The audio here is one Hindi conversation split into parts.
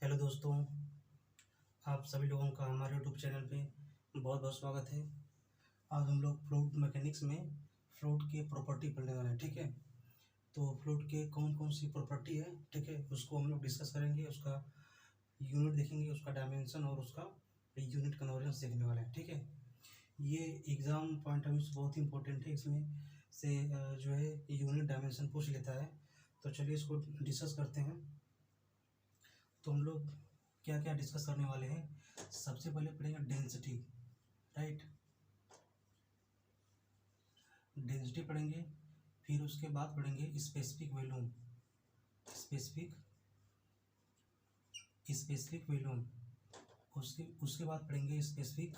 हेलो दोस्तों, आप सभी लोगों का हमारे यूट्यूब चैनल पे बहुत बहुत स्वागत है। आज हम लोग फ्लूइड मैकेनिक्स में फ्लूइड की प्रॉपर्टी पढ़ने वाले हैं। ठीक है, तो फ्लूइड के कौन कौन सी प्रॉपर्टी है, ठीक है, उसको हम लोग डिस्कस करेंगे। उसका यूनिट देखेंगे, उसका डायमेंशन और उसका यूनिट कन्वर्जेंस देखने वाले हैं। ठीक है, ये एग्ज़ाम पॉइंट ऑफ व्यू से बहुत ही इंपॉर्टेंट है। इसमें से जो है यूनिट डायमेंशन पूछ लेता है। तो चलिए इसको डिस्कस करते हैं। तो हम लोग क्या क्या डिस्कस करने वाले हैं। सबसे पहले पढ़ेंगे डेंसिटी, राइट, डेंसिटी पढ़ेंगे। फिर उसके बाद पढ़ेंगे specific volume, specific specific volume. उसके उसके बाद पढ़ेंगे स्पेसिफिक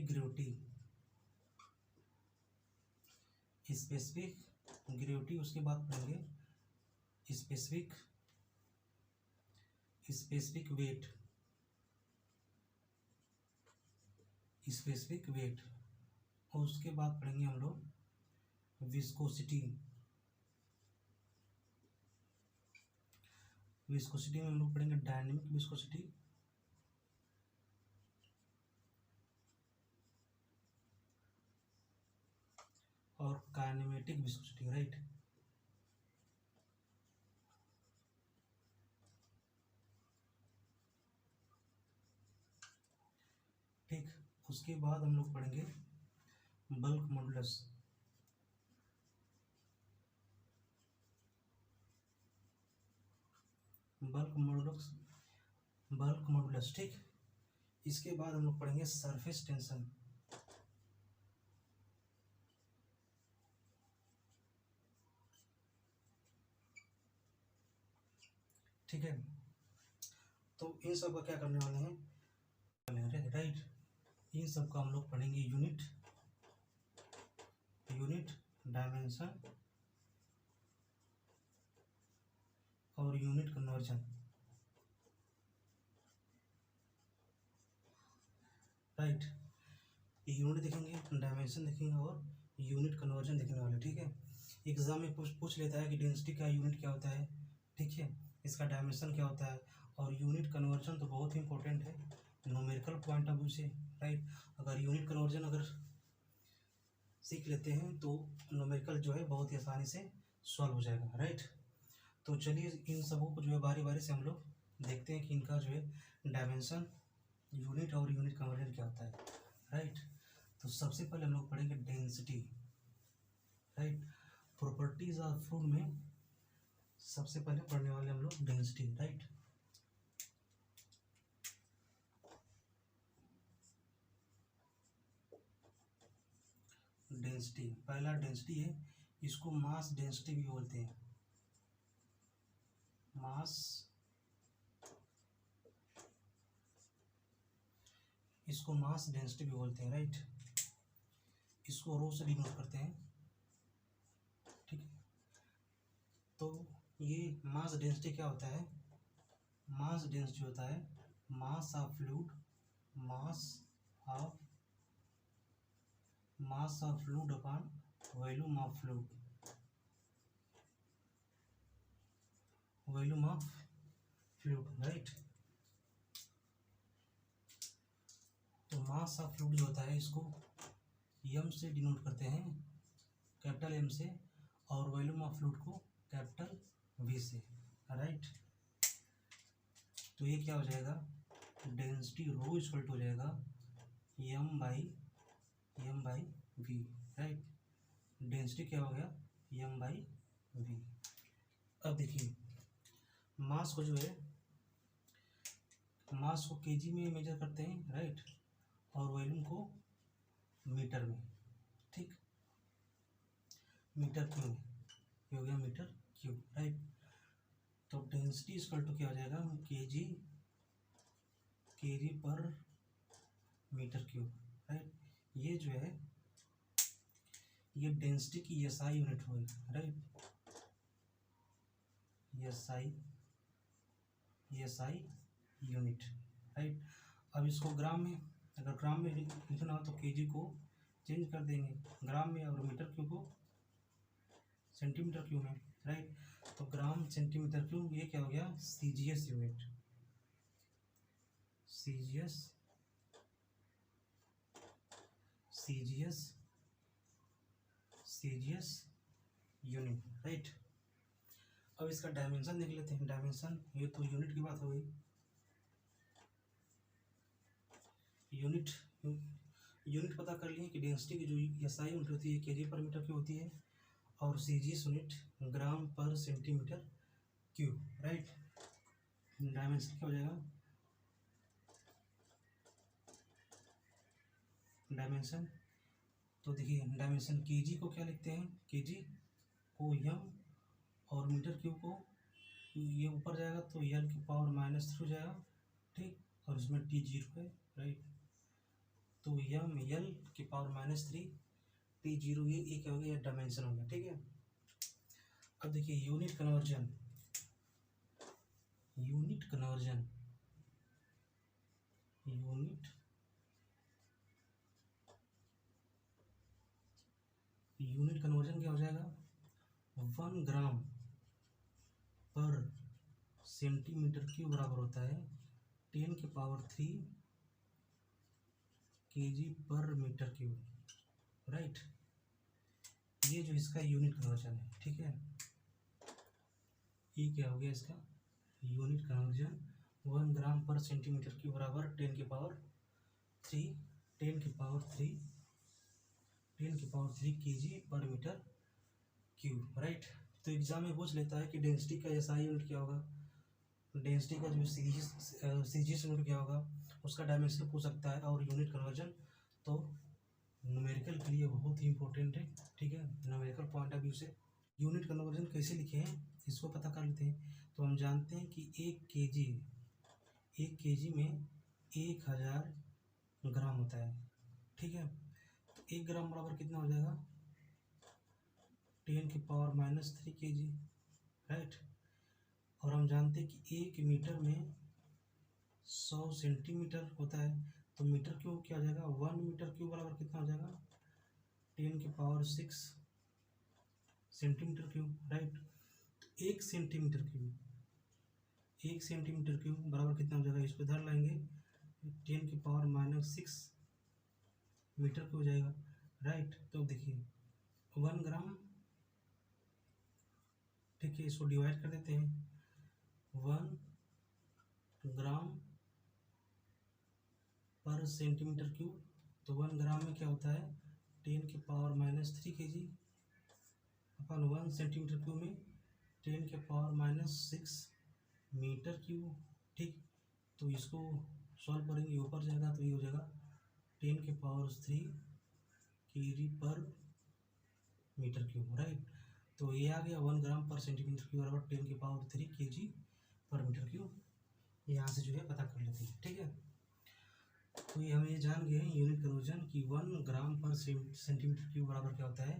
ग्रेविटी, स्पेसिफिक ग्रेविटी। उसके बाद पढ़ेंगे स्पेसिफिक वेट, स्पेसिफिक वेट। और उसके बाद पढ़ेंगे हम लोग विस्कोसिटी। विस्कोसिटी में हम लोग पढ़ेंगे डायनेमिक विस्कोसिटी और काइनेमेटिक विस्कोसिटी, राइट। ठीक, उसके बाद हम लोग पढ़ेंगे बल्क मॉडुलस, बल्क मॉडुलस। ठीक, इसके बाद हम लोग पढ़ेंगे सरफेस टेंशन, ठीक है। तो इन सब का क्या करने वाले हैं, राइट। इन सब का हम लोग पढ़ेंगे यूनिट डायमेंशन और यूनिट कन्वर्जन, राइट। यूनिट देखेंगे, डायमेंशन देखेंगे और यूनिट कन्वर्जन देखने वाले। ठीक है, एग्जाम में पूछ लेता है कि डेंसिटी का यूनिट क्या होता है, ठीक है, इसका डायमेंशन क्या होता है। और यूनिट कन्वर्जन तो बहुत ही इंपॉर्टेंट है न्यूमेरिकल पॉइंट ऑफ व्यू से, राइट। अगर यूनिट कन्वर्जन अगर सीख लेते हैं तो न्यूमेरिकल जो है बहुत ही आसानी से सॉल्व हो जाएगा, राइट। तो चलिए इन सबों को जो है बारी बारी से हम लोग देखते हैं कि इनका जो है डायमेंशन, यूनिट और यूनिट कन्वर्जन क्या होता है, राइट। तो सबसे पहले हम लोग पढ़ेंगे density, right. Properties of fluid में सबसे पहले पढ़ने वाले हम लोग डेंसिटी, राइट। डेंसिटी, पहला डेंसिटी है, इसको मास डेंसिटी भी बोलते हैं। मास, इसको मास डेंसिटी भी बोलते हैं, राइट। इसको रो से डिनोट करते हैं, ठीक है। तो ये मास डेंसिटी क्या होता है, मास डेंसिटी होता है mass of fluid, mass of fluid upon volume of fluid, volume of fluid, right. तो मास ऑफ फ्लूइड जो होता है इसको एम से डिनोट करते हैं, कैपिटल एम से, और वॉल्यूम ऑफ फ्लूइड को कैपिटल वी से, राइट। तो ये क्या हो जाएगा, डेंसिटी रो इक्वल टू हो जाएगा m by v, right. Density क्या हो गया, एम बाई वी। अब देखिए मास को जो है, मास को केजी में मेजर करते हैं, राइट, और वॉल्यूम को मीटर में, ठीक, मीटर क्यूब, ये हो गया मीटर क्यूब, राइट। तो डेंसिटी इक्वल टू क्या हो जाएगा, केजी पर मीटर क्यूब, राइट। ये जो है ये डेंसिटी की एसआई यूनिट होगी, राइट, एसआई यूनिट, राइट। अब इसको ग्राम में, अगर ग्राम में लिखना हो तो केजी को चेंज कर देंगे ग्राम में, और मीटर क्यूब को सेंटीमीटर क्यूब में, राइट। तो ग्राम सेंटीमीटर क्यूब ये क्या हो गया, CGS unit, CGS CGS CGS unit, right. अब इसका डायमेंशन देख लेते हैं। डायमेंशन, ये तो यूनिट की बात हो गई। यूनिट यूनिट पता कर लिए कि डेंसिटी की जो एसआई यूनिट होती है केजी पर मीटर क्यूब होती है, और सीजीएस यूनिट ग्राम पर सेंटीमीटर क्यूब, राइट। डायमेंशन क्या हो जाएगा, डायमेंशन, तो देखिए डायमेंशन केजी को क्या लिखते हैं, केजी को एम, और मीटर क्यूब को ये ऊपर जाएगा तो एल की पावर -3 हो जाएगा, ठीक। और इसमें टी जीरो है, राइट। तो एम एल की पावर -3 टी जीरो, ये क्या हो गया, डायमेंशन हो गया, ठीक है। अब देखिए unit conversion, unit conversion, unit conversion क्या हो जाएगा, 1 ग्राम पर सेंटीमीटर क्यूब बराबर होता है 10⁻³ केजी पर मीटर क्यूब, राइट। ये जो इसका यूनिट कन्वर्जन है, ठीक है। ये क्या हो गया इसका यूनिट कन्वर्जन, 1 ग्राम पर सेंटीमीटर क्यूब बराबर 10⁻³ केजी पर मीटर क्यूब, राइट। तो एग्जाम में पूछ लेता है कि डेंसिटी का एसआई यूनिट क्या होगा, डेंसिटी का जो सीजीएस यूनिट क्या होगा, उसका डायमेंशन पूछ सकता है, और यूनिट कन्वर्जन तो न्यूमेरिकल के लिए बहुत ही इंपॉर्टेंट है, ठीक है। न्यूमेरिकल पॉइंट ऑफ व्यू से यूनिट कन्वर्जन कैसे लिखे हैं इसको पता कर लेते हैं। तो हम जानते हैं कि 1 केजी में 1000 ग्राम होता है, ठीक है। तो 1 ग्राम बराबर कितना हो जाएगा, 10⁻³ केजी, राइट। और हम जानते हैं कि 1 मीटर में 100 सेंटीमीटर होता है, तो मीटर क्यूब क्या हो जाएगा, 1 मीटर क्यूब बराबर कितना हो जाएगा, 10⁻6 सेंटीमीटर क्यूब, राइट। तो 1 सेंटीमीटर क्यूब बराबर कितना हो जाएगा, इसको इधर लाएंगे 10⁻6 मीटर क्यूब हो जाएगा, राइट। तो देखिए 1 ग्राम, ठीक है, इसको डिवाइड कर देते हैं, 1 ग्राम पर सेंटीमीटर क्यूब, तो 1 ग्राम में क्या होता है 10⁻³ केजी अपन 1 सेंटीमीटर क्यूब में 10⁻6 मीटर क्यूब, ठीक। तो इसको सॉल्व करेंगे, ऊपर जाएगा तो ये हो जाएगा 10⁻³ केजी पर मीटर क्यूब, राइट। तो ये आ गया 1 ग्राम पर सेंटीमीटर क्यूब बराबर 10⁻³ केजी पर मीटर क्यूब। यहाँ से जो है पता कर लेते हैं, ठीक है। तो ये हम ये जान गए यूनिट कन्वर्जन कि 1 ग्राम पर सेंटीमीटर क्यूब बराबर क्या होता है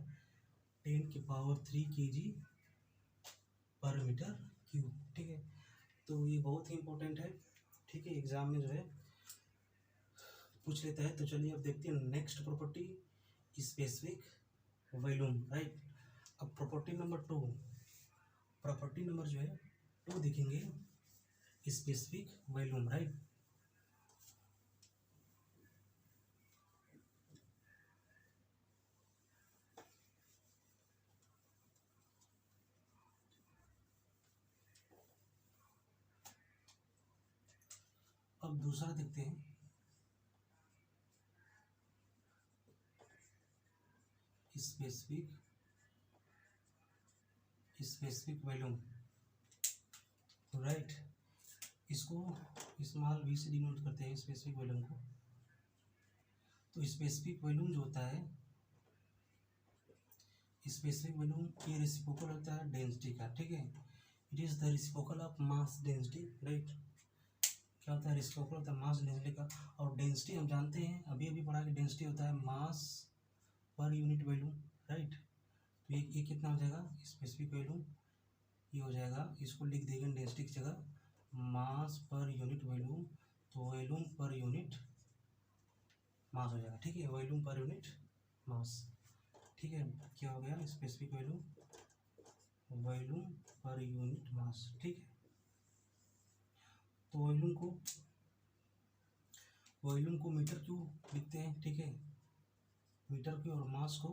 10⁻³ केजी पर मीटर क्यूब, ठीक है। तो ये बहुत ही इंपॉर्टेंट है, ठीक है, एग्जाम में जो है पूछ लेता है। तो चलिए अब देखते हैं next property, specific volume, right. अब प्रॉपर्टी नंबर 2, प्रॉपर्टी नंबर जो है 2 देखेंगे, स्पेसिफिक वॉल्यूम, राइट। अब दूसरा देखते हैं, स्पेसिफिक वॉल्यूम, राइट। इसको स्मॉल v से डिनोट करते हैं स्पेसिफिक वॉल्यूम को। तो स्पेसिफिक वॉल्यूम जो होता है, स्पेसिफिक वॉल्यूम ये रेसिप्रोकल होता है डेंसिटी का, ठीक है। It is the reciprocal of mass density, right. क्या होता है, रेसिप्रोकल होता है मास डेंसिटी का। और डेंसिटी हम जानते हैं, अभी अभी पढ़ा कि डेंसिटी होता है मास पर यूनिट वॉल्यूम, राइट। तो ये कितना हो जाएगा स्पेसिफिक वॉल्यूम, ये हो जाएगा, इसको लिख देंगे डेंसिटी की जगह मास पर यूनिट वॉल्यूम, तो वॉल्यूम पर यूनिट मास हो जाएगा, ठीक है, वॉल्यूम पर यूनिट मास, ठीक है। क्या हो गया specific volume volume per unit mass, ठीक है। तो वॉल्यूम को मीटर क्यूब लिखते हैं, ठीक है, मीटर क्यूब, और मास को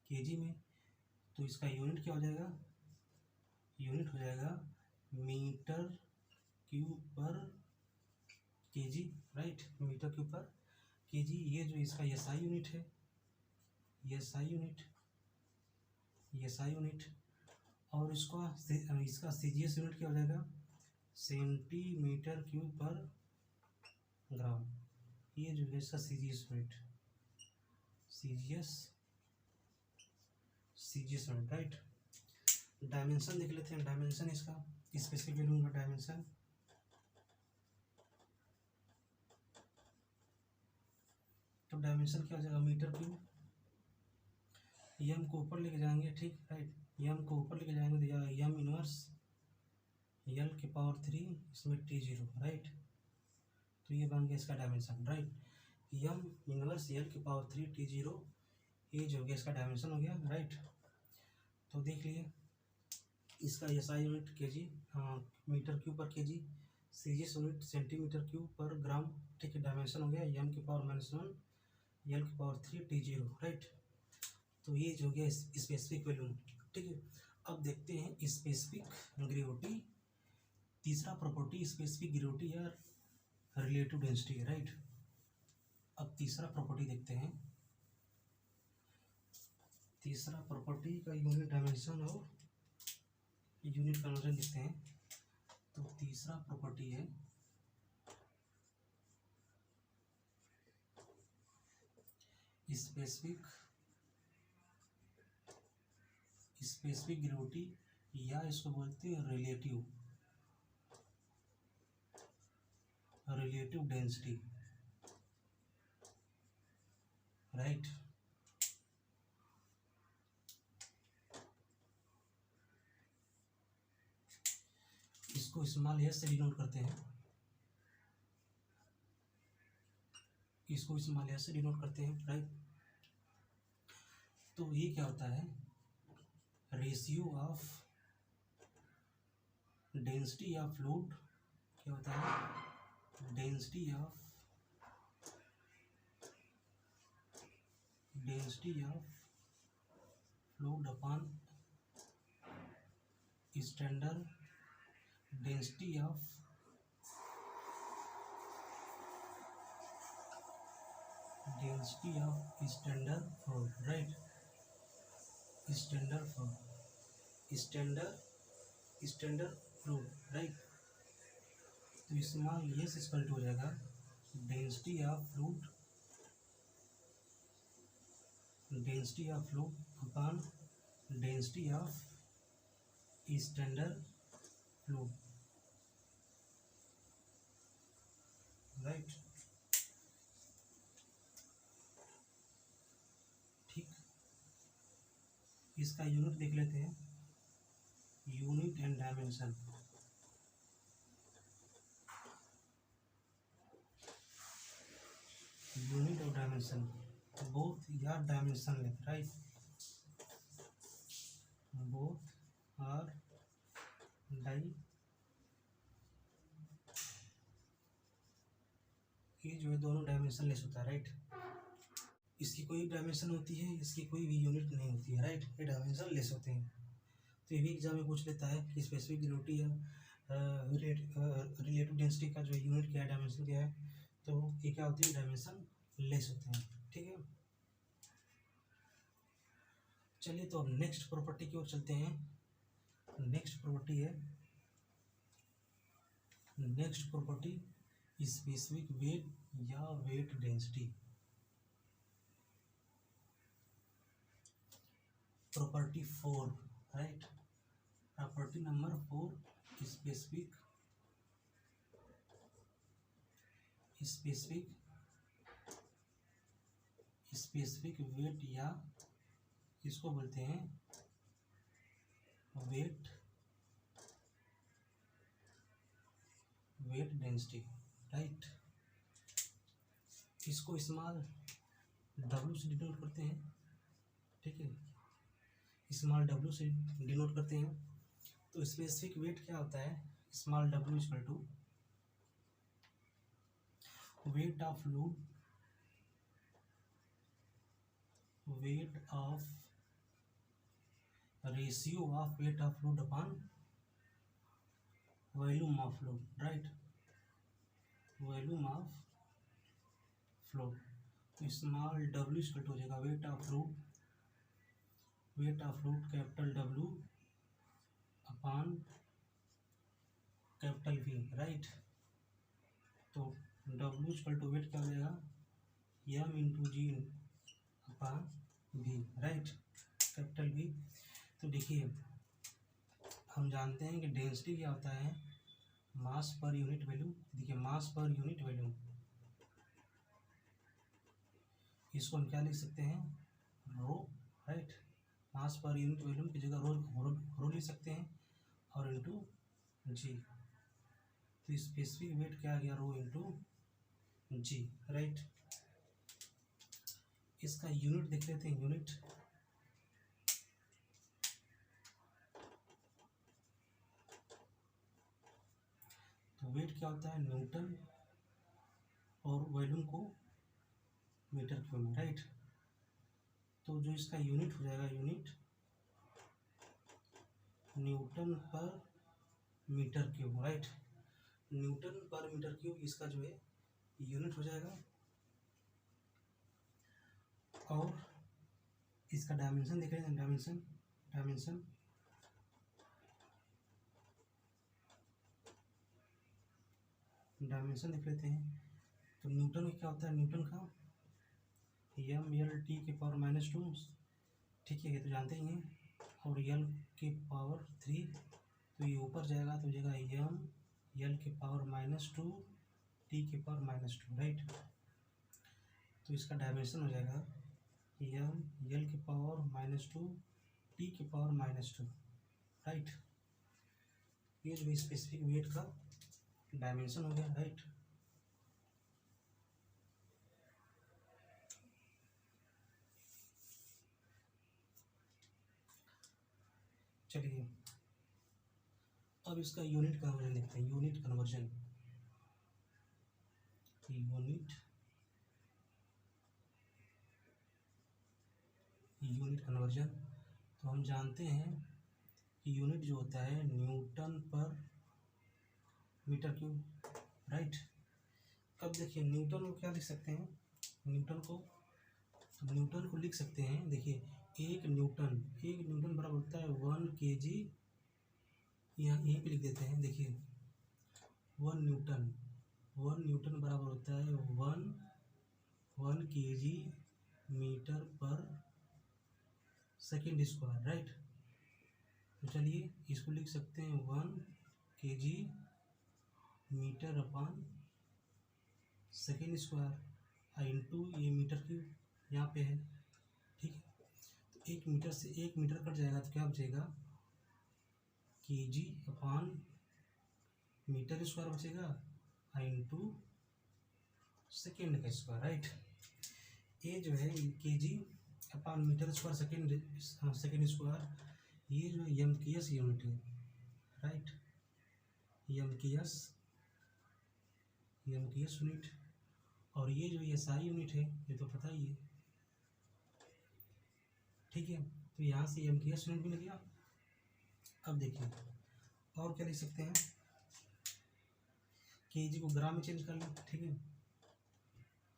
केजी में। तो इसका यूनिट क्या हो जाएगा, यूनिट हो जाएगा metre cube per KG, right, metre cube per KG. ये जो इसका एसआई यूनिट है, एसआई यूनिट, और इसका सीजीएस यूनिट क्या हो जाएगा, सेंटीमीटर क्यूब पर ग्राम। ये जो है इसका CGS unit, CGS unit, right. Dimension देख लेते हैं, डायमेंशन इसका स्पेसिफिक वैल्यू का डायमेंशन। तो डायमेंशन क्या हो जाएगा, मीटर क्यूब, एम को ऊपर लेके जाएंगे, ठीक, राइट, एम को ऊपर लेके जाएंगे तो एम इनवर्स एल के पावर 3 इसमें T0, राइट। तो ये बन गया इसका dimension, right, m inverse l के पावर 3 T0, ये जो हो गया इसका डायमेंशन हो गया, राइट। तो देख लिए इसका SI unit kg, metre cube per kg, CGS unit centimetre cube per gram, ठीक है। डायमेंशन हो गया एम की पावर -1 एल की पावर 3 T0, राइट। तो ये जो हो गया स्पेसिफिक वैल्यू, ठीक है। अब देखते हैं स्पेसिफिक ग्रेविटी, तीसरा प्रॉपर्टी स्पेसिफिक ग्रेविटी या रिलेटिव डेंसिटी, राइट। अब तीसरा प्रॉपर्टी देखते हैं, तीसरा प्रॉपर्टी का यूनिट डायमेंशन और यूनिट कन्वर्जन देखते हैं। तो तीसरा प्रॉपर्टी है स्पेसिफिक ग्रेविटी, या इसको बोलते हैं रिलेटिव डेंसिटी, राइट। इसको स्मॉल एस से डिनोट करते हैं, इसको स्मॉल एस से डिनोट करते हैं, राइट। तो ये क्या होता है, ratio of density of fluid, क्या होता है, density of fluid upon standard density of standard fluid, right, standard fluid, right. तो स्मॉल एस इक्वल टू हो जाएगा density of fluid upon density of standard fluid, right, ठीक। इसका यूनिट देख लेते हैं, यूनिट एंड डायमेंशन। यूनिट और dimension both are dimensionless, right, both are ये जो है दोनों डायमेंशनलेस होता है, राइट। इसकी कोई डायमेंशन होती है, इसकी कोई भी यूनिट नहीं होती है, राइट, ये डायमेंशनलेस होते हैं। तो ये भी एग्जाम में पूछ लेता है कि स्पेसिफिक ग्रेविटी या रिलेटिव डेंसिटी का जो यूनिट क्या है, डायमेंशन क्या है। तो ये क्या होती है, डायमेंशन लेस होते हैं, ठीक है। चलिए तो अब नेक्स्ट प्रॉपर्टी की ओर चलते हैं। नेक्स्ट प्रॉपर्टी स्पेसिफिक वेट या weight density. Property 4, right, property number 4, specific weight, या इसको बोलते हैं वेट डेंसिटी, राइट। इसको स्मॉल w से डिनोट करते हैं, ठीक है। स्मॉल डब्ल्यू से डिनोट करते हैं। तो स्पेसिफिक वेट क्या होता है, स्मॉल डब्ल्यू equal to weight of load, weight of ratio of weight of load upon volume of load, right, volume of flow. तो स्मॉल डब्ल्यू इक्वल टू हो जाएगा weight of load, weight of load capital डब्ल्यू अपॉन कैपिटल वी, राइट। तो डब्ल्यू इक्वल टू वेट क्या हो जाएगा, m into g upon v, right, capital v. तो देखिए हम जानते हैं कि डेंसिटी क्या होता है, मास पर यूनिट वैल्यू। देखिए मास पर यूनिट वैल्यू, इसको हम क्या लिख सकते हैं, रो, राइट। मास पर यूनिट वॉल्यूम की जगह रो लिख सकते हैं, और इंटू जी। तो स्पेसिफिक वेट क्या आ गया, रो इंटू जी, राइट। इसका यूनिट देख लेते हैं, यूनिट तो वेट क्या होता है, न्यूटन, और वॉल्यूम को मीटर क्यूब में, राइट। तो जो इसका यूनिट हो जाएगा, यूनिट न्यूटन पर मीटर क्यूब, राइट। न्यूटन पर मीटर क्यूब इसका जो है यूनिट हो जाएगा। और इसका डायमेंशन देख रहे हैं, डायमेंशन डायमेंशन डायमेंशन देख लेते हैं। तो न्यूटन क्या होता है, न्यूटन का एम एल टी के पावर -2, ठीक है, ये तो जानते ही हैं, और एल के पावर 3, तो ये ऊपर जाएगा तो जाएगा एम एल के पावर -2 टी के पावर -2, राइट। तो इसका डायमेंशन हो जाएगा एम एल के पावर -2 टी के पावर -2, राइट। ये जो स्पेसिफिक वेट का डायमेंशन हो गया, राइट। चलिए अब इसका यूनिट कन्वर्जन देखते हैं, यूनिट कन्वर्जन, यूनिट कन्वर्जन। तो हम जानते हैं कि यूनिट जो होता है न्यूटन पर मीटर क्यूब, राइट। अब देखिए न्यूटन को क्या लिख सकते हैं, न्यूटन को लिख सकते हैं। देखिए एक न्यूटन बराबर होता है 1 kg, यहाँ यहीं पे लिख देते हैं। देखिए 1 न्यूटन बराबर होता है 1 kg मीटर पर सेकेंड स्क्वायर, राइट। तो चलिए इसको लिख सकते हैं 1 kg metre upon second square into ये मीटर क्यूब यहाँ पे है, ठीक है। तो एक मीटर से 1 मीटर कट जाएगा तो क्या बचेगा, kg अपॉन मीटर स्क्वायर बचेगा इंटू सेकेंड का स्क्वायर, राइट। ये जो है kg upon metre square second square, ये जो है MKS यूनिट है, राइट, MKS यूनिट। और ये जो SI यूनिट है ये तो पता ही है, ठीक है। तो यहाँ से MKS यूनिट भी लग गया। अब देखिए और क्या लिख सकते हैं, kg को ग्राम में चेंज कर लें, ठीक है।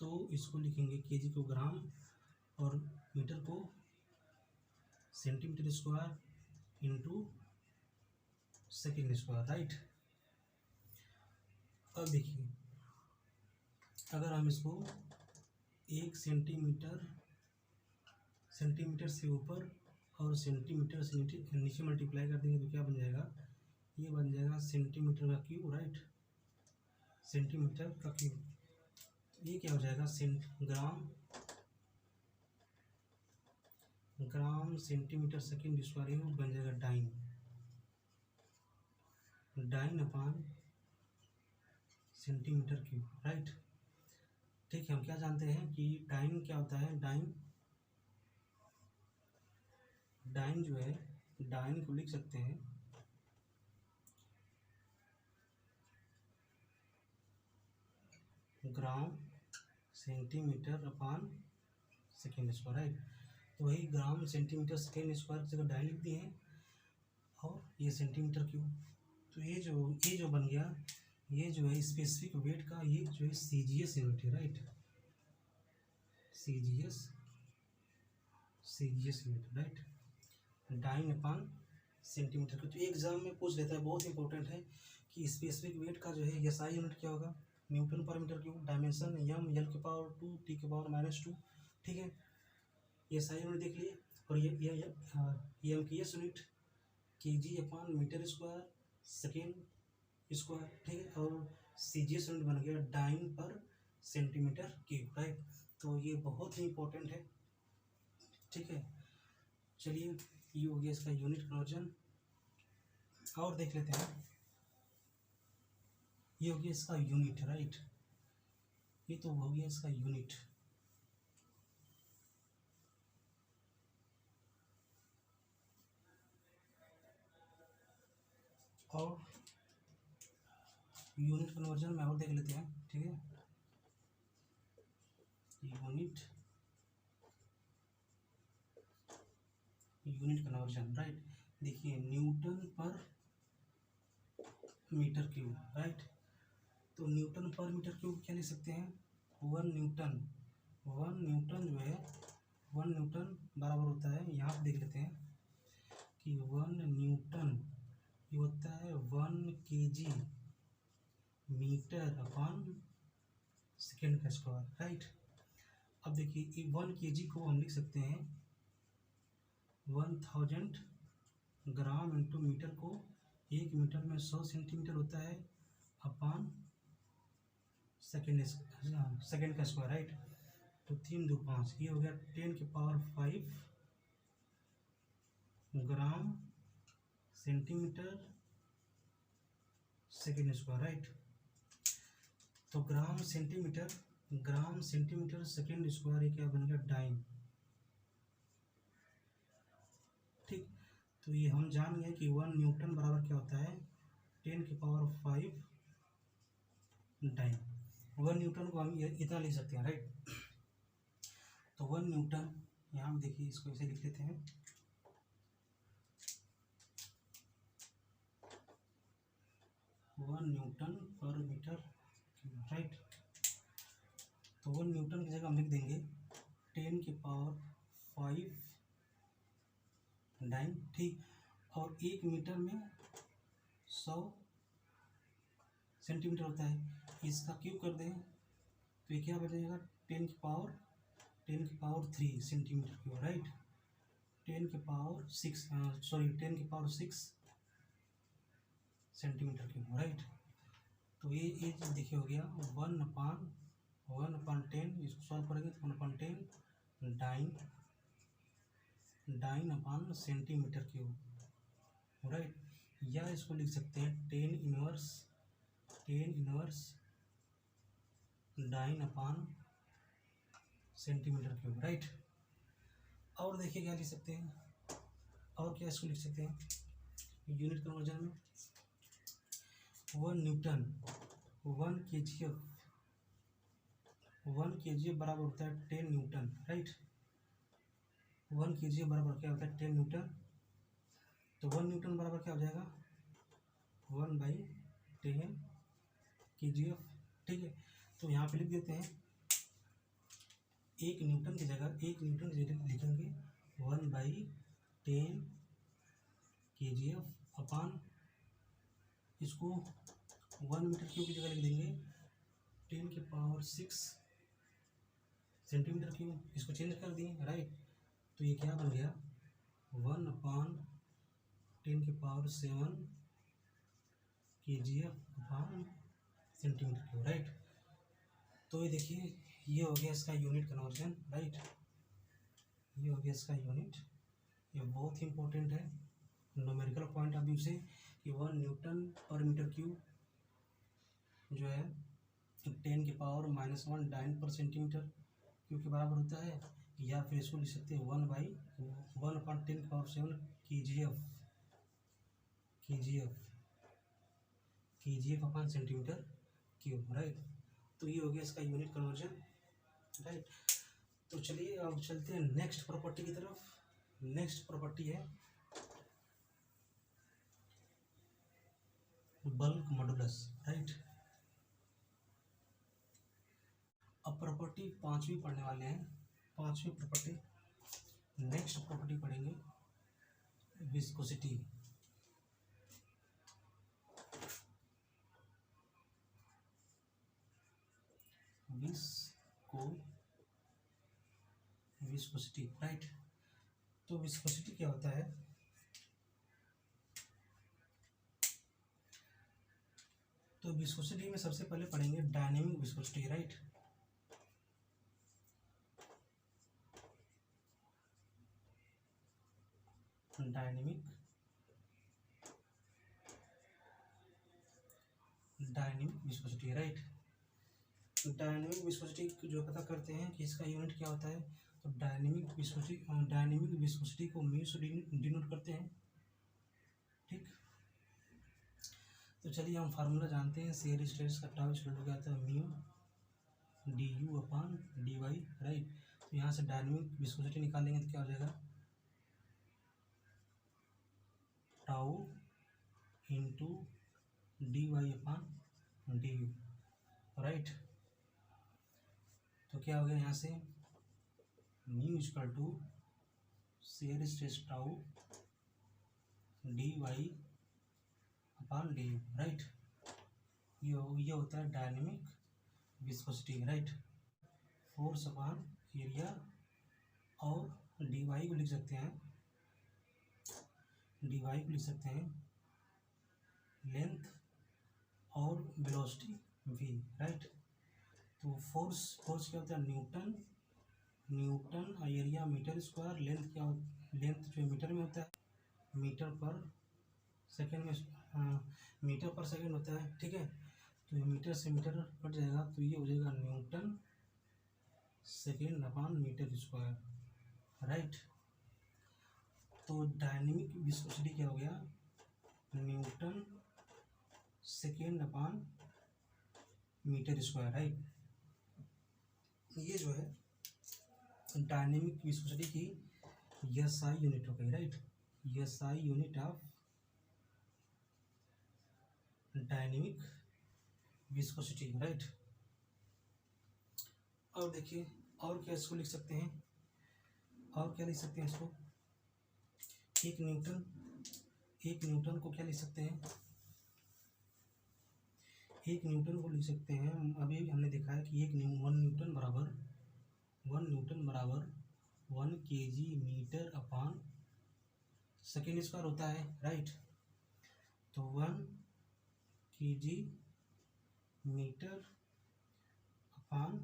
तो इसको लिखेंगे kg को ग्राम और मीटर को centimetre square into second square, right. अब देखिए अगर हम इसको 1 सेंटीमीटर से ऊपर और सेंटीमीटर से नीचे मल्टीप्लाई कर देंगे तो क्या बन जाएगा, ये बन जाएगा सेंटीमीटर का क्यूब, राइट, सेंटीमीटर का क्यूब। ये क्या हो जाएगा, ग्राम सेंटीमीटर सेकेंड स्क्वायर, ये बन जाएगा dyne upon centimetre cube, right. ठीक है, हम क्या जानते हैं कि डाइन क्या होता है, डाइन जो है, डाइन को लिख सकते हैं ग्राम सेंटीमीटर अपान सेकेंड स्क्वायर, राइट। तो वही ग्राम सेंटीमीटर सेकेंड स्क्वायर की जगह डाइन लिख दिए हैं और ये सेंटीमीटर क्यूब। तो ये जो बन गया, ये जो है स्पेसिफिक वेट का, ये जो है सीजीएस यूनिट है, right. CGS unit, right. Dyne upon centimetre cube. तो एग्जाम में पूछ लेता है, बहुत इंपॉर्टेंट है कि स्पेसिफिक वेट का जो है एसआई यूनिट क्या होगा, न्यूटन पर metre cube. Dimension m l के पावर 2 टी के पावर -2, ठीक है। एसआई यूनिट देख लिए। और ये एम की एस यूनिट केजी अपान मीटर स्क्वायर सेकेंड स्क्वायर, ठीक है। और सीजीएस यूनिट बन गया डाइन पर सेंटीमीटर क्यूब, राइट। तो ये बहुत ही इंपॉर्टेंट है, ठीक है। चलिए, ये हो गया इसका यूनिट कन्वर्जन। और देख लेते हैं, ये हो गया इसका यूनिट, राइट। ये तो हो गया इसका यूनिट। और यूनिट कन्वर्जन में और देख लेते हैं, ठीक है। Unit conversion, right. देखिए, न्यूटन पर मीटर क्यूब, राइट। तो न्यूटन पर मीटर क्यूब क्या लिख सकते हैं, 1 न्यूटन जो है 1 न्यूटन बराबर होता है, यहाँ पे देख लेते हैं कि 1 न्यूटन ये होता है 1 केजी मीटर अपान सेकेंड का स्क्वायर, राइट। अब देखिए 1 केजी को हम लिख सकते हैं 1000 ग्राम इंटू मीटर को 1 मीटर में 100 सेंटीमीटर होता है अपान सेकेंड का स्क्वायर, राइट। तो 3 2 5, ये हो गया 10 की power 5 gram centimetre second square, right. तो ग्राम सेंटीमीटर सेकेंड स्क्वायर, ये क्या बन गया, डाइन, ठीक। तो ये हम जान गए कि 1 न्यूटन बराबर क्या होता है, 10 की पावर 5 डाइन। 1 न्यूटन को हम इतना लिख सकते हैं, राइट। तो 1 न्यूटन, यहाँ पे देखिए इसको ऐसे लिख लेते हैं, वन न्यूटन पर मीटर, राइट। तो 1 न्यूटन की जगह हम लिख देंगे 10 की पावर 5 डाइन, ठीक। और 1 मीटर में 100 सेंटीमीटर होता है, इसका क्यूब कर दें तो ये क्या बनेगा, 10 की पावर 3 सेंटीमीटर क्यूब, राइट। 10 की पावर 6 सेंटीमीटर क्यूब, राइट। तो ये चीज़ देखिए हो गया 1/10, इसको सॉल्व करेंगे तो 1/10 dine upon centimetre cube, right. या इसको लिख सकते हैं 10 inverse dine upon centimetre cube, right. और देखिए क्या लिख सकते हैं, और क्या इसको लिख सकते हैं यूनिट कन्वर्जन में, 1 न्यूटन 1 kgf बराबर होता है 10 न्यूटन, राइट। 1 kgf बराबर क्या होता है, 10 न्यूटन। तो 1 न्यूटन बराबर क्या हो जाएगा, 1/10 kgf, ठीक है। तो यहाँ पे लिख देते हैं 1 न्यूटन की जगह लिखेंगे 1/10 kgf अपान, इसको 1 मीटर क्यूब की जगह लिख देंगे 10 की पावर 6 सेंटीमीटर क्यूब, इसको चेंज कर दिए, राइट। तो ये क्या बन गया, 1/10 की पावर 7 kgf अपान सेंटीमीटर क्यूब, राइट। तो ये देखिए, ये हो गया इसका यूनिट कन्वर्जन, राइट। ये हो गया इसका यूनिट, ये बहुत ही इंपॉर्टेंट है न्यूमेरिकल पॉइंट ऑफ व्यू से कि 1 न्यूटन पर मीटर क्यूब जो है 10 की पावर -1 डाइन पर सेंटीमीटर क्यूब के बराबर होता है। या फिर इसको लिख सकते हैं 1/10⁷ KGF upon centimetre cube, right. तो ये हो गया इसका यूनिट कन्वर्जन, राइट। तो चलिए अब चलते हैं नेक्स्ट प्रॉपर्टी की तरफ। नेक्स्ट प्रॉपर्टी है बल्क मॉडुलस, राइट। अब प्रॉपर्टी 5वीं पढ़ने वाले हैं, 5वीं प्रॉपर्टी। नेक्स्ट प्रॉपर्टी पढ़ेंगे विस्कोसिटी। Viscosity, right. तो विस्कोसिटी क्या होता है? तो विस्कोसिटी में सबसे पहले पढ़ेंगे dynamic viscosity, right. Dynamic viscosity, right. Dynamic viscosity जो पता करते हैं कि इसका यूनिट क्या होता है, तो डायनेमिक विस्कोसिटी को म्यू से डिनोट करते हैं, ठीक। तो चलिए हम फार्मूला जानते हैं, शेयर स्ट्रेस का टाउ इक्वल टू क्या आता है, mu du upon dy, right. तो यहाँ से डायनेमिक विस्कोसिटी निकालेंगे तो क्या हो जाएगा, tau into dy upon du, right. तो क्या हो गया यहाँ से, mu equal to shear stress tau dy upon du, right. ये होता है dynamic viscosity, right. Force upon area, और dy को लिख सकते हैं, लेंथ और वेलोसिटी v, राइट। तो फोर्स क्या होता है, न्यूटन और एरिया मीटर स्क्वायर, लेंथ जो मीटर में होता है, मीटर पर सेकेंड होता है, ठीक है। तो ये मीटर से मीटर कट जाएगा, तो ये हो जाएगा newton second upon metre square, right. तो डायनेमिक विस्कोसिटी क्या हो गया, newton second upon metre square, right. ये जो है डायनेमिक विस्कोसिटी की SI यूनिट हो गई, right. SI unit of dynamic viscosity, right. और देखिए और क्या इसको लिख सकते हैं, इसको एक न्यूटन को क्या लिख सकते हैं, एक न्यूटन को लिख सकते हैं, अभी हमने देखा है कि 1 न्यूटन बराबर 1 kg metre upon second square होता है, राइट। तो 1 kg metre upon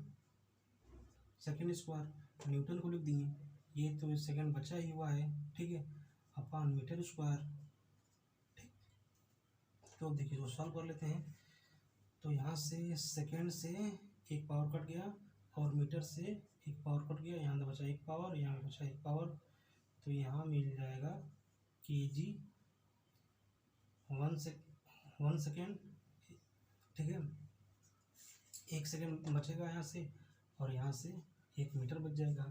second square newton को लिख दिए, ये तो सेकेंड बचा ही हुआ है, ठीक है, अपॉन मीटर स्क्वायर, ठीक। तो देखिए जो सॉल्व कर लेते हैं, तो यहाँ से सेकेंड से एक पावर कट गया और मीटर से एक पावर कट गया, यहाँ बचा एक पावर, यहाँ बचा एक पावर, तो यहाँ मिल जाएगा kg 1 सेकेंड, ठीक है। 1 सेकेंड बचेगा यहाँ से, और यहाँ से 1 मीटर बच जाएगा,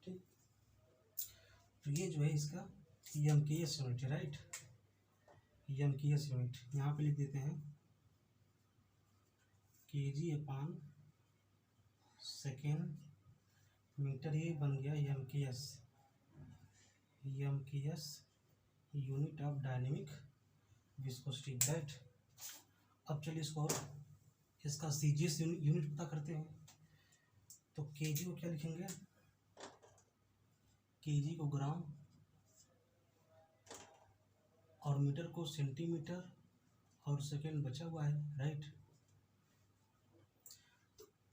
ठीक। तो ये जो है इसका MKS यूनिट है, राइट। MKS यूनिट यहाँ पे लिख देते हैं, kg अपॉन सेकेंड मीटर, ये बन गया MKS unit of dynamic viscosity, right. अब चलिए इसका CGS यूनिट पता करते हैं। तो kg को क्या लिखेंगे, kg को ग्राम, और मीटर को सेंटीमीटर, और सेकेंड बचा हुआ है, राइट।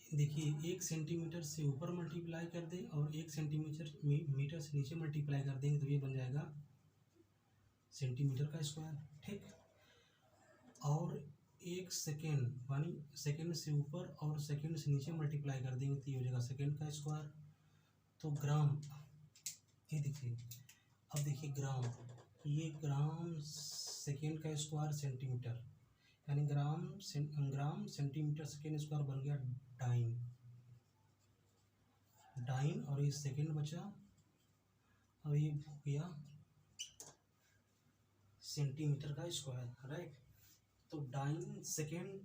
देखिए 1 सेंटीमीटर से ऊपर मल्टीप्लाई कर दें और 1 सेंटीमीटर मीटर से नीचे मल्टीप्लाई कर देंगे, तो ये बन जाएगा सेंटीमीटर का स्क्वायर, ठीक। और 1 सेकेंड से ऊपर और सेकेंड से नीचे मल्टीप्लाई कर देंगे, तो ये हो जाएगा सेकेंड का स्क्वायर। तो ग्राम, ये देखिए, अब देखिए ग्राम, ये ग्राम सेकेंड का स्क्वायर सेंटीमीटर, यानी ग्राम सेंटीमीटर सेकेंड स्क्वायर बन गया डाइन, डाइन, और ये सेकेंड बचा, और ये हो गया सेंटीमीटर का स्क्वायर, राइट। तो डाइन सेकेंड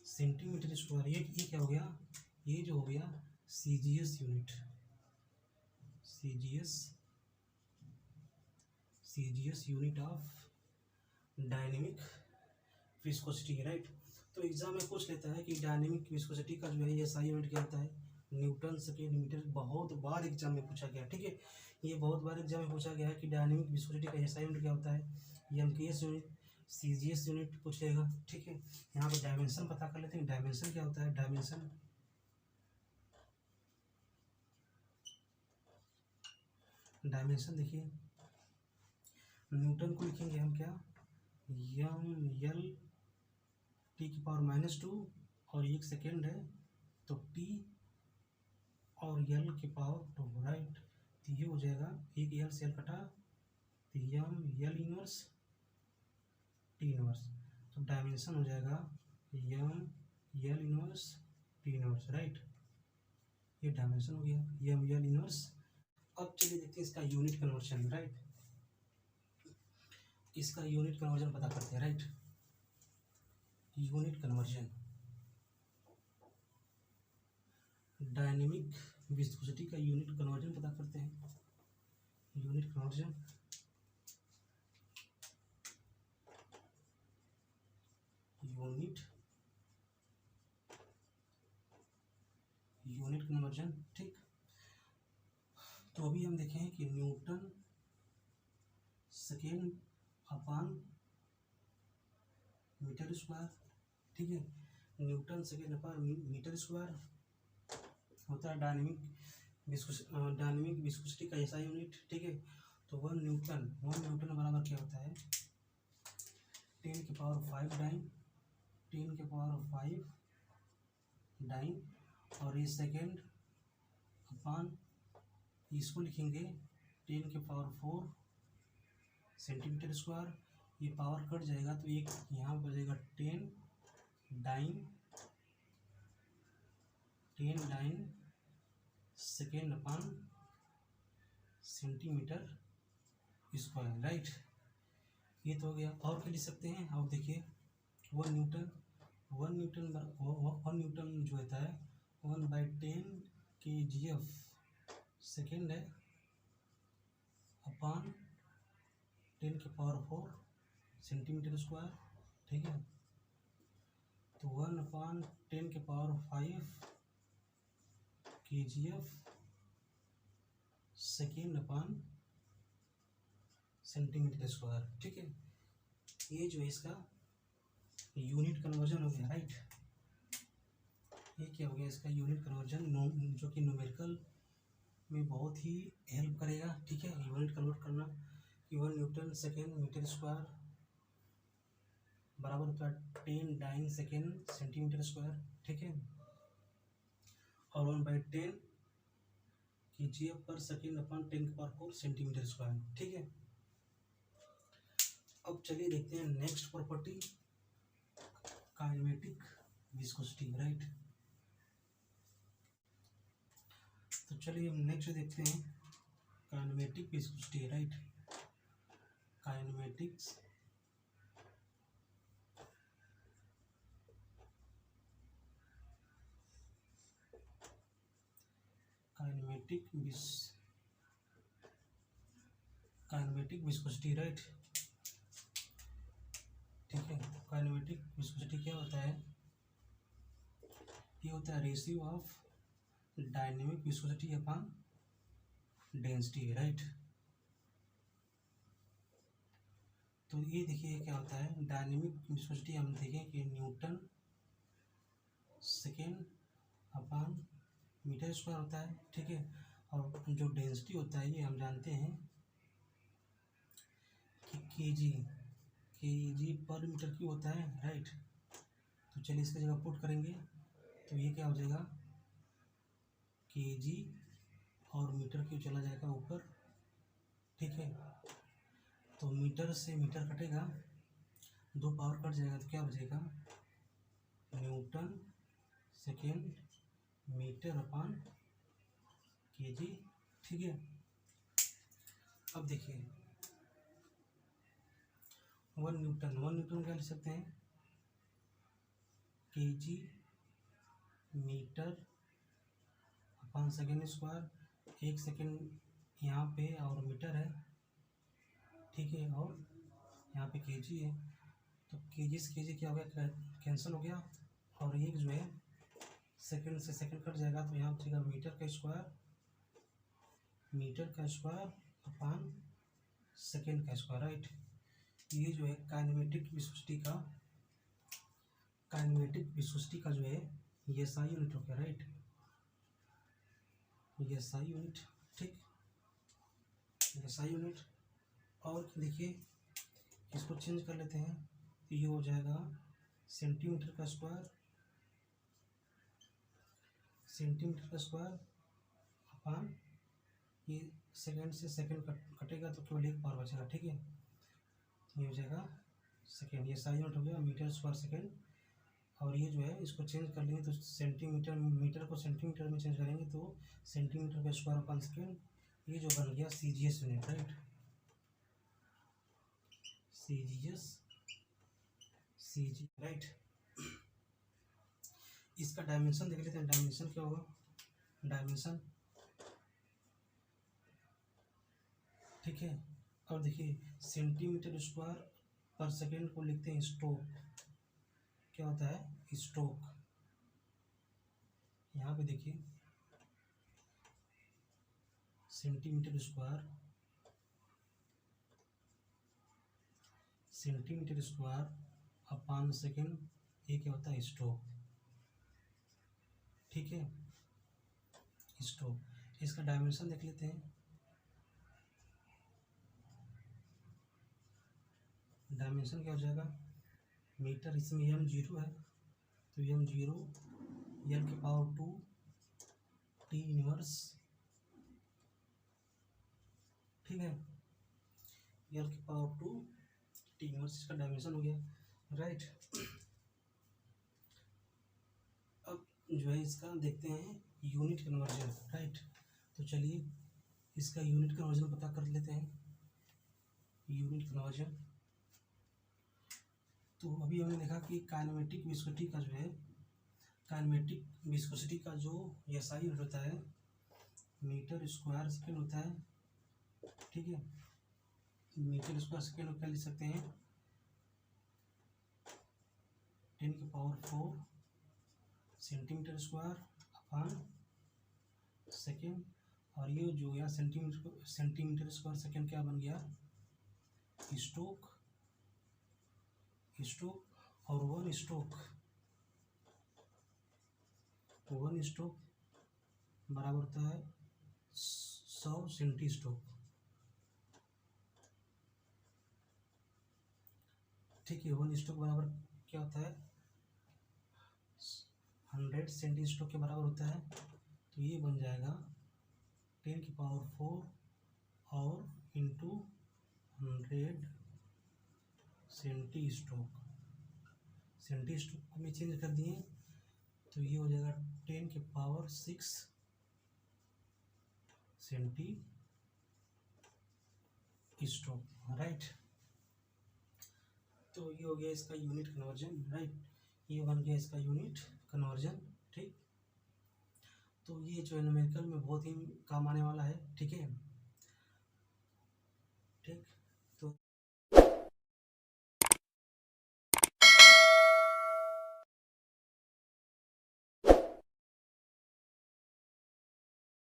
सेंटीमीटर स्क्वायर, ये क्या हो गया, ये जो हो गया CGS unit, CGS unit of dynamic viscosity, right. तो एग्जाम में पूछ लेता है कि डायनेमिक विस्कोसिटी का जो है एसआई यूनिट क्या होता है, न्यूटन सेकेंड मीटर। बहुत बार एग्जाम में पूछा गया, ठीक है, ये बहुत बार एग्जाम में पूछा गया है कि डायनेमिक विस्कोसिटी का एसआई यूनिट क्या होता है, एमकेएस यूनिट, सीजीएस यूनिट पूछेगा, ठीक है। यहाँ पे डायमेंशन पता कर लेते हैं, डायमेंशन क्या होता है, डायमेंशन देखिए, न्यूटन को लिखेंगे हम क्या, एम एल टी की पावर -2, और एक सेकेंड है तो टी और एल की पावर 2, राइट। तो ये हो जाएगा, एक एल से एल कटा, तो M L inverse T inverse, तो डायमेंशन हो जाएगा M L inverse T inverse, right. ये डायमेंशन हो गया एम एल इनवर्स। अब चलिए देखते हैं इसका यूनिट कन्वर्जन, राइट। इसका यूनिट कन्वर्जन पता करते हैं, right. Unit conversion, dynamic viscosity का यूनिट कन्वर्जन पता करते हैं, यूनिट कन्वर्जन, यूनिट कन्वर्जन, ठीक। तो अभी हम देखें कि न्यूटन सेकेंड अपान मीटर स्क्वायर, ठीक है, न्यूटन सेकेंड अपान मीटर स्क्वायर होता है डायनेमिक विस्कोसिटी का ऐसा यूनिट, ठीक है। तो 1 न्यूटन बराबर क्या होता है, 10 की पावर 5 डाइन, 10 की पावर 5 डाइन, और ये सेकेंड अपान, इसको लिखेंगे 10 की पावर 4 सेंटीमीटर स्क्वायर, ये पावर कट जाएगा तो एक यहाँ बचेगा 10 डाइन सेकेंड अपान सेंटीमीटर स्क्वायर, राइट। ये तो हो गया। और क्या लिख सकते हैं, आप देखिए 1 न्यूटन जो होता है 1/10 kgf सेकेंड है अपान 10 की पावर 4 सेंटीमीटर स्क्वायर, ठीक है। तो 1/10 की पावर 5 kgf सेकेंड अपान सेंटीमीटर स्क्वायर, ठीक है। ये जो है इसका यूनिट कन्वर्जन हो गया, राइट। ये क्या हो गया, इसका यूनिट कन्वर्जन, जो कि न्यूमेरिकल में बहुत ही हेल्प करेगा, ठीक है, यूनिट कन्वर्ट करना। 1 न्यूटन सेकेंड मीटर स्क्वायर बराबर होता है 10 डाइन सेकेंड सेंटीमीटर स्क्वायर, ठीक है, और 1/10 kgf पर सेकेंड अपान 10 की पावर 4 सेंटीमीटर स्क्वायर, ठीक है। अब चलिए देखते हैं next property, kinematic viscosity, right. तो चलिए हम नेक्स्ट देखते हैं kinematic viscosity, right. Kinematic viscosity, right, ठीक है। काइनेमेटिक विस्कोसिटी क्या होता है, ये होता है ratio of dynamic viscosity upon density, right. तो ये देखिए क्या होता है, डायनेमिक विस्कोसिटी हम देखें कि न्यूटन सेकेंड अपान मीटर स्क्वायर होता है, ठीक है। और जो डेंसिटी होता है ये हम जानते हैं कि केजी पर मीटर क्यूब होता है, राइट। तो चलिए इसकी जगह पुट करेंगे तो ये क्या हो जाएगा, केजी और मीटर क्यू चला जाएगा ऊपर, ठीक है। तो मीटर से मीटर कटेगा, 2 पावर कट जाएगा तो क्या बचेगा, न्यूटन सेकेंड मीटर अपान केजी, ठीक है। अब देखिए 1 न्यूटन क्या लिख सकते हैं, केजी मीटर अपान सेकेंड स्क्वायर, 1 सेकेंड यहाँ पे और मीटर है, ठीक है, और यहाँ पे केजी है। तो केजी से केजी क्या हो गया, कैंसिल हो गया, और एक जो है सेकंड से सेकंड कट जाएगा तो यहाँ बचेगा मीटर का स्क्वायर अपान सेकंड का स्क्वायर, राइट। ये जो है काइनेमेटिक विस्कोसिटी का जो है ये SI यूनिट हो गया, राइट, ये SI यूनिट, ठीक, ये SI यूनिट। और देखिए इसको चेंज कर लेते हैं तो ये हो जाएगा सेंटीमीटर का स्क्वायर अपान, ये सेकंड से सेकंड कटेगा तो केवल एक पावर बचेगा, ठीक है। ये हो जाएगा सेकंड, ये SI यूनिट हो गया, मीटर स्क्वायर सेकंड। और ये जो है इसको चेंज कर लेंगे तो सेंटीमीटर, मीटर को सेंटीमीटर में चेंज करेंगे तो सेंटीमीटर का स्क्वायर अपान सेकंड, ये जो बन गया CGS unit, right, CG, right. इसका डायमेंशन देख लेते हैं, डायमेंशन क्या होगा, डायमेंशन, ठीक है। और देखिए सेंटीमीटर स्क्वायर पर सेकेंड को लिखते हैं स्ट्रोक, क्या होता है स्ट्रोक, यहाँ पे देखिए सेंटीमीटर स्क्वायर अपान सेकेंड, ये क्या होता है स्ट्रोक, ठीक है, स्ट्रोक। इसका डायमेंशन देख लेते हैं, डायमेंशन क्या हो जाएगा, मीटर, इसमें m0 है तो m0 L के पावर 2 T इनवर्स, ठीक है, L के पावर 2 T इनवर्स, इसका डायमेंशन हो गया, राइट। अब जो है इसका देखते हैं यूनिट कन्वर्जन, राइट। तो चलिए इसका यूनिट कन्वर्जन पता कर लेते हैं, यूनिट कन्वर्जन। तो अभी हमने देखा कि काइनेमेटिक विस्कोसिटी का जो SI यूनिट होता है मीटर स्क्वायर सेकेंड होता है, ठीक है। मीटर स्क्वायर सेकेंड क्या लिख सकते हैं, 10⁴ सेंटीमीटर स्क्वायर अपान सेकेंड। और ये जो गया सेंटीमीटर स्क्वायर सेकेंड क्या बन गया, स्ट्रोक, और 1 स्ट्रोक बराबर होता है 100 सेंटी स्ट्रोक, ठीक है। 1 स्ट्रोक बराबर क्या होता है, 100 सेंटी स्ट्रोक के बराबर होता है। तो ये बन जाएगा 10⁴ और इंटू 100 सेंटी स्ट्रोक में चेंज कर दिए तो ये हो जाएगा 10⁶ सेंटी स्ट्रोक, राइट। तो ये हो गया इसका यूनिट कन्वर्जन, राइट, ये बन गया इसका यूनिट कन्वर्जन, ठीक। तो ये जो है न्यूमेरिकल में बहुत ही काम आने वाला है, ठीक है, ठीक।